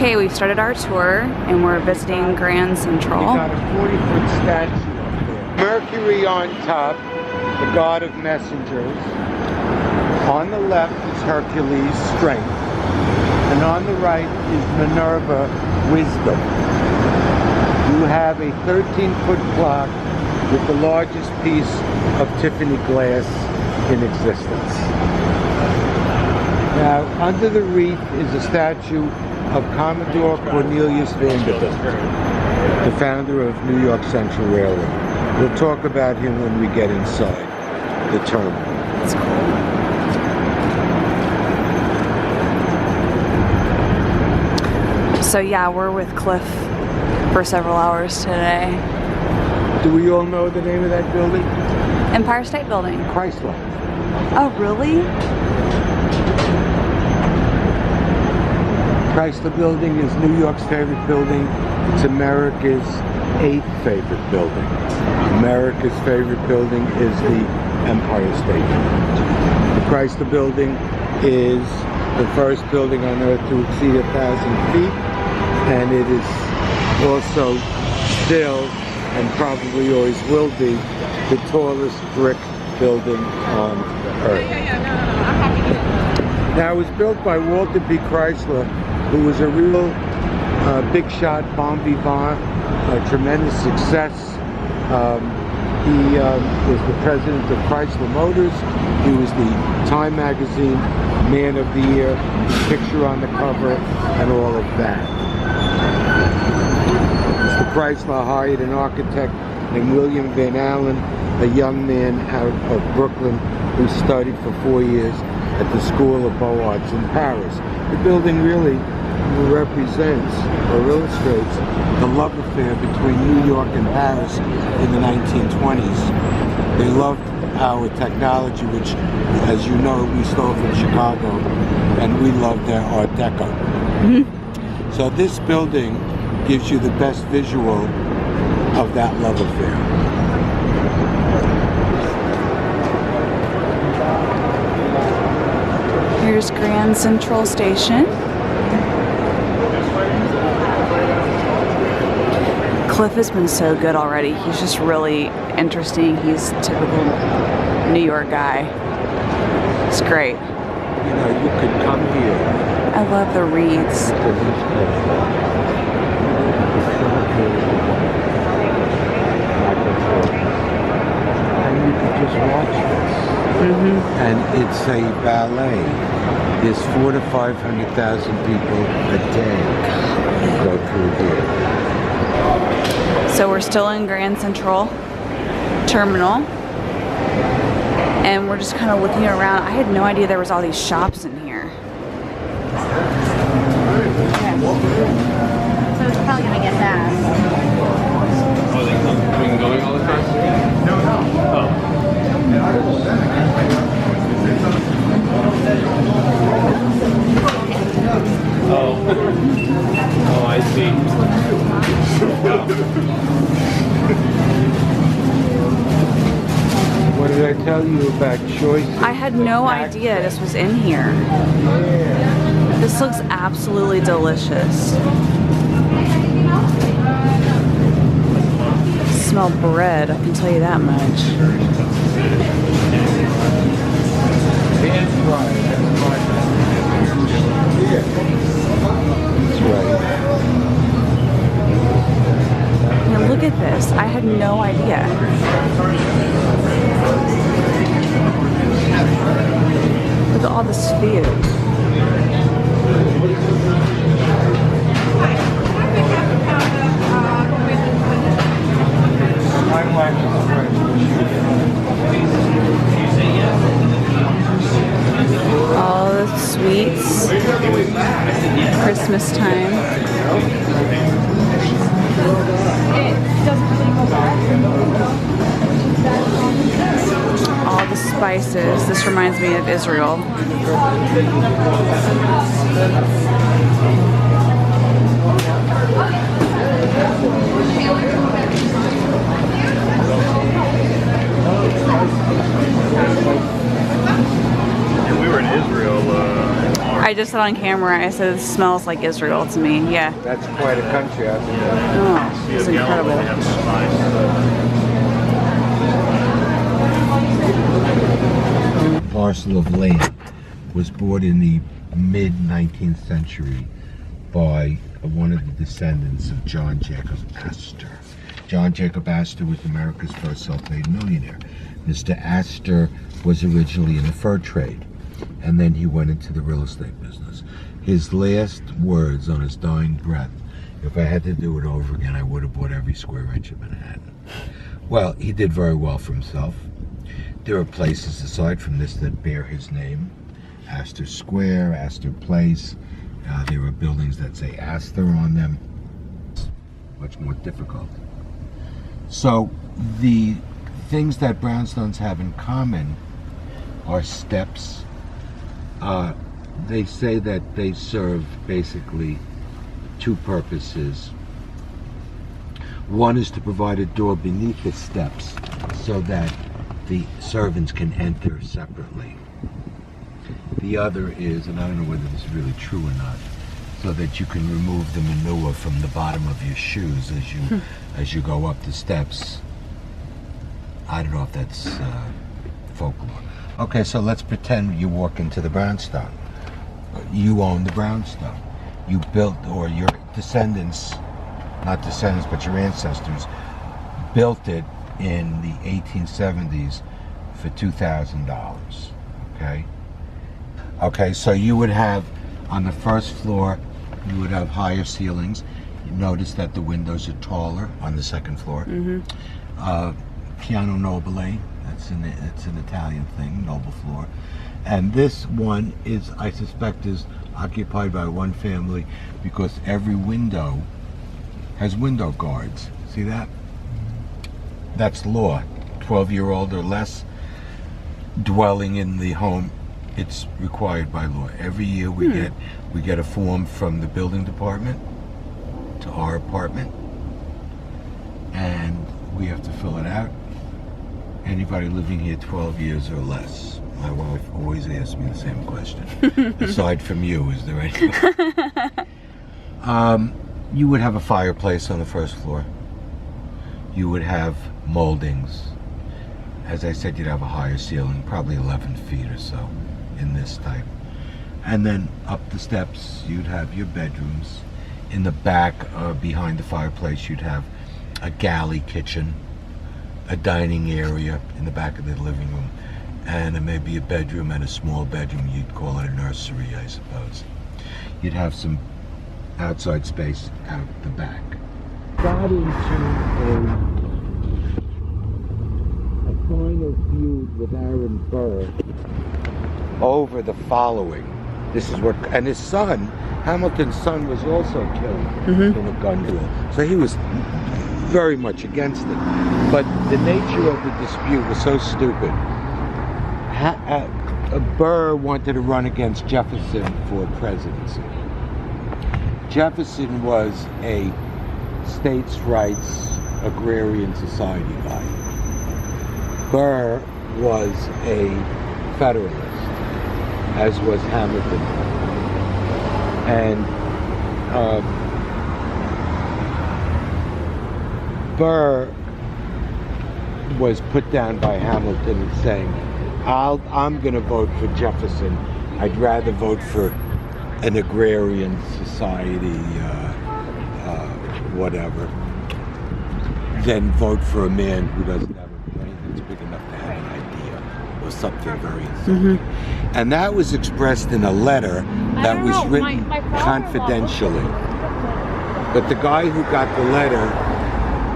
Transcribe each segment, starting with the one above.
Okay, we've started our tour and we're visiting Grand Central. We got a 40-foot statue up there. Mercury on top, the god of messengers. On the left is Hercules, strength. And on the right is Minerva, wisdom. You have a 13-foot clock with the largest piece of Tiffany glass in existence. Now, under the wreath is a statue of Commodore Cornelius Vanderbilt, the founder of New York Central Railroad. We'll talk about him when we get inside the terminal. That's cool. So yeah, we're with Cliff for several hours today. Do we all know the name of that building? Empire State Building. Chrysler. Oh, really? Chrysler Building is New York's favorite building. It's America's 8th favorite building. America's favorite building is the Empire State Building. The Chrysler Building is the first building on Earth to exceed 1,000 feet, and it is also still, and probably always will be, the tallest brick building on Earth. Now, it was built by Walter B. Chrysler, who was a real big shot, bon vivant, a tremendous success. He was the president of Chrysler Motors. He was the Time Magazine Man of the Year, picture on the cover, and all of that. Mr. Chrysler hired an architect named William Van Allen, a young man out of Brooklyn who studied for 4 years at the School of Beaux Arts in Paris. The building really represents or illustrates the love affair between New York and Paris in the 1920s. They loved our technology, which, as you know, we stole from Chicago, and we loved their Art Deco. Mm-hmm. So this building gives you the best visual of that love affair. Here's Grand Central Station. Cliff has been so good already. He's just really interesting. He's a typical New York guy. It's great. You know, you could come here. I love the wreaths. And you could just watch this. Mm-hmm. And it's a ballet. There's 400,000 to 500,000 people a day who go through here. So we're still in Grand Central Terminal, and we're just kind of looking around. I had no idea there was all these shops in here. Yeah. So it's probably gonna get bad. Oh, they come and going all the time? No. Oh, I see. What did I tell you about choices? I had no idea this was in here. This looks absolutely delicious. Smell bread, I can tell you that much. That's right. Now look at this. I had no idea. Look at all this food. All the sweets. Christmas time. All the spices. This reminds me of Israel. Yeah, we were in Israel. I just said on camera, I said it smells like Israel to me. Yeah. That's quite a country out there. Oh, it's incredible. Parcel of land was bought in the mid-19th century by one of the descendants of John Jacob Astor. John Jacob Astor was America's first self-made millionaire. Mr. Astor was originally in the fur trade, and then he went into the real estate business. His last words on his dying breath, if I had to do it over again, I would have bought every square inch of Manhattan. Well, he did very well for himself. There are places aside from this that bear his name. Astor Square, Astor Place. There are buildings that say Astor on them. It's much more difficult. So the things that brownstones have in common are steps. They say that they serve basically two purposes. One is to provide a door beneath the steps so that the servants can enter separately. The other is, and I don't know whether this is really true or not, so that you can remove the manure from the bottom of your shoes as you go up the steps. I don't know if that's folklore. Okay, so let's pretend you walk into the brownstone. You own the brownstone. You built, or your descendants, not descendants, but your ancestors, built it in the 1870s for $2,000, okay? Okay, so you would have, on the first floor, you would have higher ceilings. You notice that the windows are taller on the second floor. Piano nobile, it's an Italian thing, noble floor. And this one is, I suspect, is occupied by one family because every window has window guards. See that? That's law. 12-year-old or less dwelling in the home, it's required by law. Every year we get a form from the building department to our apartment, and we have to fill it out. Anybody living here 12 years or less. My wife always asks me the same question. Aside from you, is there anything? You would have a fireplace on the first floor. You would have moldings. As I said, you'd have a higher ceiling, probably 11 feet or so in this type. And then up the steps, you'd have your bedrooms. In the back, behind the fireplace, you'd have a galley kitchen, a dining area in the back of the living room, and maybe a bedroom and a small bedroom. You'd call it a nursery, I suppose. You'd have some outside space out the back. Got into a final feud with Aaron Burr over the following. This is what, and his son, Hamilton's son, was also killed in a gun duel. So he was very much against it. But the nature of the dispute was so stupid. Burr wanted to run against Jefferson for presidency. Jefferson was a states' rights agrarian society guy. Burr was a federalist, as was Hamilton. And Burr was put down by Hamilton saying, I'm going to vote for Jefferson. I'd rather vote for an agrarian society, whatever, than vote for a man who doesn't have a brain that's big enough to have an idea, or something very insulting. And that was expressed in a letter that was written confidentially. But the guy who got the letter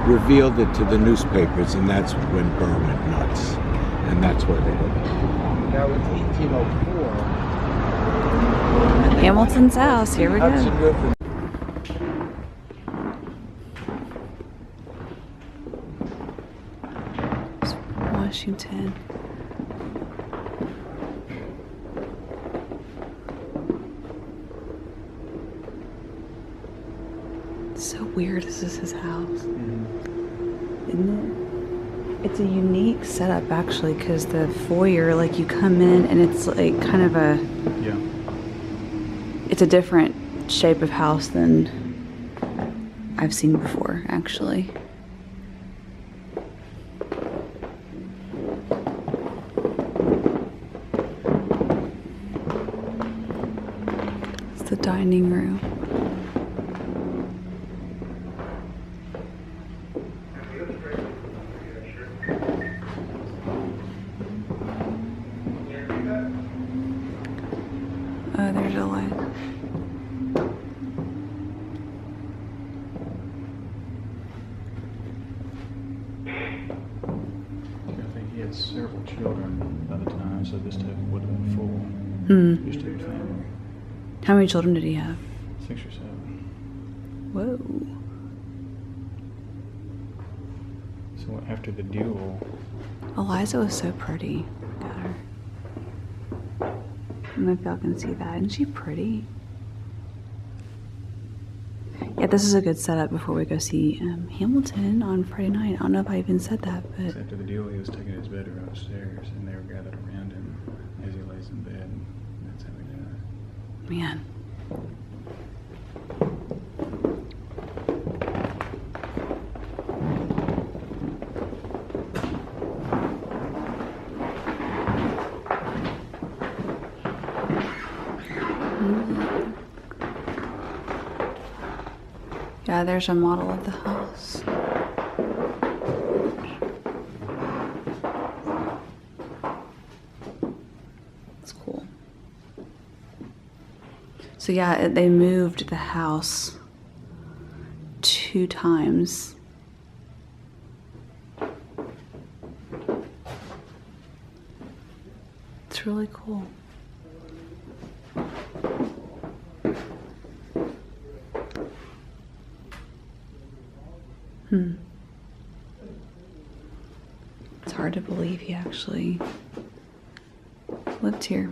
revealed it to the newspapers, and that's when Burr went nuts. And that's where they went. Now it's 1804. Hamilton's house, here we go. Washington. It's so weird, this is his house. Isn't it? It's a unique setup actually, because the foyer, like you come in and it's like kind of a It's a different shape of house than I've seen before, actually. It's the dining room. Oh, there's a light. I think he had several children by the time, so this table would have been full. Just a family. How many children did he have? 6 or 7. Whoa. So after the duel, Eliza was so pretty. Look at her. I don't know if y'all can see that. Isn't she pretty? Yeah, this is a good setup before we go see Hamilton on Friday night. I don't know if I even said that, but after the duel, he was taking his bedroom upstairs, and they were gathered around him as he lays in bed. And that's how he died. man. Yeah, there's a model of the house. It's cool. So yeah, they moved the house 2 times. It's really cool. It's hard to believe he actually lived here.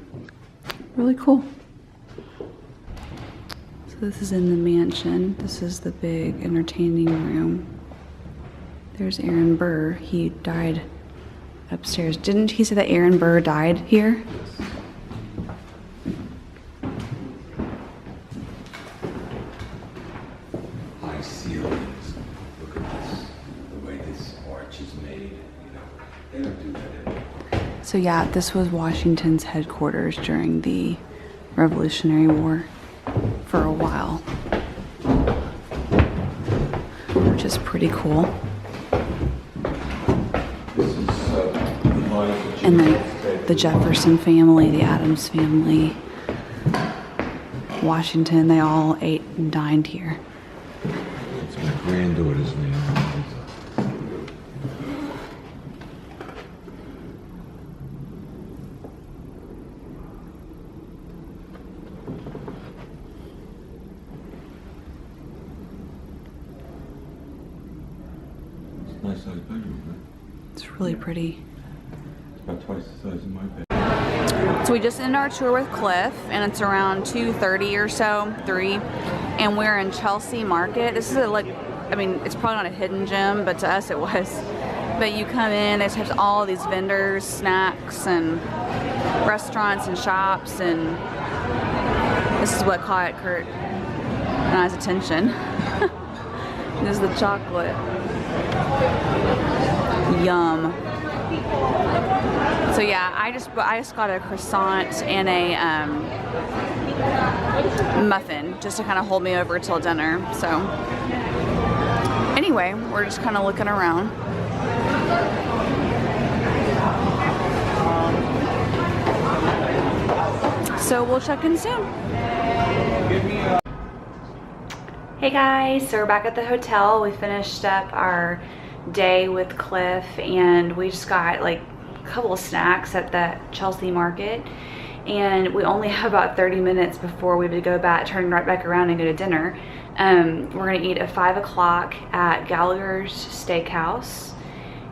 Really cool. So this is in the mansion. This is the big entertaining room. There's Aaron Burr. He died upstairs. Didn't he say that Aaron Burr died here? High ceilings. Look at this. The way this arch is made. You know, they don't do that anymore. So yeah, this was Washington's headquarters during the Revolutionary War for a while, which is pretty cool. And then the Jefferson family, the Adams family, Washington, they all ate and dined here. It's my granddaughter's name. It's a nice sized bedroom, huh? It's really pretty. It's about twice the size of my bed. So we just ended our tour with Cliff, and it's around 2:30 or so, 3, and we're in Chelsea Market. This is it's probably not a hidden gem, but to us it was. But you come in, there's all these vendors, snacks, and restaurants and shops, and this is what caught Kurt and I's attention. This is the chocolate. Yum. So yeah, I just got a croissant and a muffin just to kind of hold me over till dinner. So anyway, we're just kind of looking around. So we'll check in soon. Hey guys, so we're back at the hotel. We finished up our day with Cliff, and we just got like a couple of snacks at the Chelsea Market, and we only have about 30 minutes before we would go back, turn right back around and go to dinner. We're gonna eat at 5 o'clock at Gallagher's Steakhouse,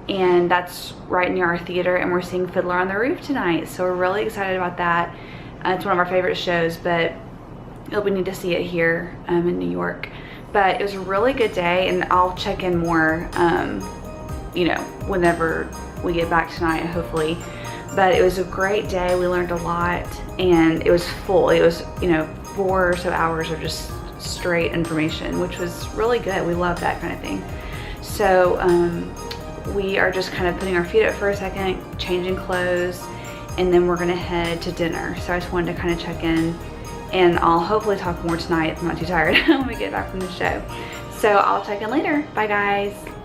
and that's right near our theater, and we're seeing Fiddler on the Roof tonight, so we're really excited about that. It's one of our favorite shows, but we need to see it here in New York. But it was a really good day, and I'll check in more, you know, whenever we get back tonight, hopefully. But it was a great day. We learned a lot, and it was full. It was, you know, 4 or so hours of just straight information, which was really good. We love that kind of thing. So we are just kind of putting our feet up for a second, changing clothes, and then we're gonna head to dinner. So I just wanted to kind of check in, and I'll hopefully talk more tonight if I'm not too tired when we get back from the show. So I'll check in later. Bye guys.